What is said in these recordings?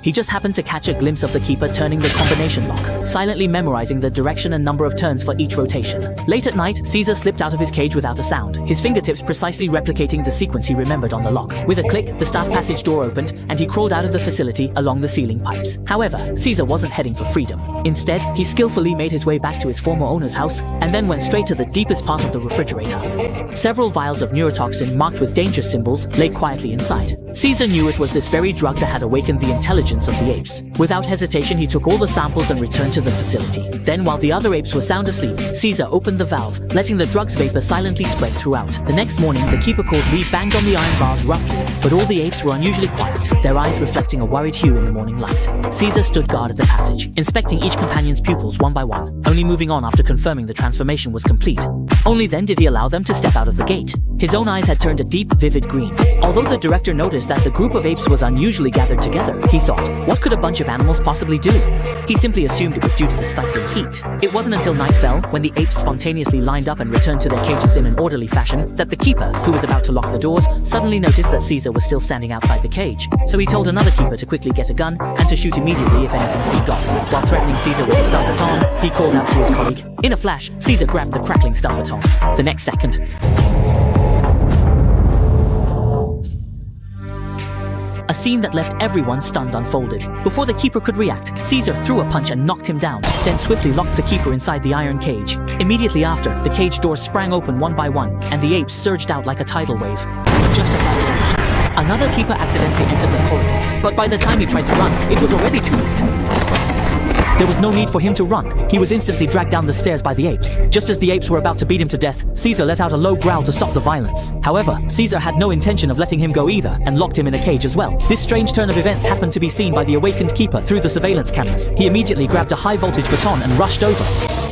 He just happened to catch a glimpse of the keeper turning the combination lock, silently memorizing the direction and number of turns for each rotation. Late at night, Caesar slipped out of his cage without a sound, his fingertips precisely replicating the sequence he remembered on the lock. With a click, the staff passage door opened, and he crawled out of the facility along the ceiling pipes. However, Caesar wasn't heading for freedom. Instead, he skillfully made his way back to his former owner's house, and then went straight to the deepest part of the refrigerator. Several vials of neurotoxin marked with danger symbols lay quietly inside. Caesar knew it was this very drug that had awakened the intelligence of the apes. Without hesitation, he took all the samples and returned to the facility. Then, while the other apes were sound asleep, Caesar opened the valve, letting the drug's vapor silently spread throughout. The next morning, the keeper called Lee banged on the iron bars roughly, but all the apes were unusually quiet, their eyes reflecting a worried hue in the morning light. Caesar stood guard at the passage, inspecting each companion's pupils one by one, only moving on after confirming the transformation was complete. Only then did he allow them to step out of the gate. His own eyes had turned a deep, vivid green. Although the director noticed that the group of apes was unusually gathered together, he thought, what could a bunch of animals possibly do? He simply assumed it was due to the stifling heat. It wasn't until night fell, when the apes spontaneously lined up and returned to their cages in an orderly fashion, that the keeper, who was about to lock the doors, suddenly noticed that Caesar was still standing outside the cage. So he told another keeper to quickly get a gun and to shoot immediately if anything seemed off. While threatening Caesar with a stun baton, he called out to his colleague. In a flash, Caesar grabbed the crackling stun baton. The next second, a scene that left everyone stunned unfolded. Before the keeper could react, Caesar threw a punch and knocked him down, then swiftly locked the keeper inside the iron cage. Immediately after, the cage doors sprang open one by one, and the apes surged out like a tidal wave. Just at that point, another keeper accidentally entered the corridor, but by the time he tried to run, it was already too late. There was no need for him to run. He was instantly dragged down the stairs by the apes. Just as the apes were about to beat him to death, Caesar let out a low growl to stop the violence. However, Caesar had no intention of letting him go either, and locked him in a cage as well. This strange turn of events happened to be seen by the awakened keeper through the surveillance cameras. He immediately grabbed a high-voltage baton and rushed over.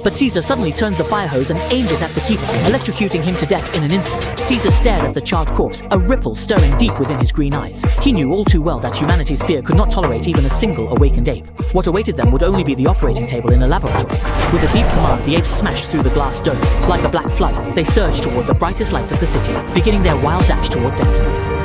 But Caesar suddenly turned the fire hose and aimed it at the keeper, electrocuting him to death in an instant. Caesar stared at the charred corpse, a ripple stirring deep within his green eyes. He knew all too well that humanity's fear could not tolerate even a single awakened ape. What awaited them would only be the operating table in a laboratory. With a deep command, the apes smashed through the glass dome. Like a black flood, they surged toward the brightest lights of the city, beginning their wild dash toward destiny.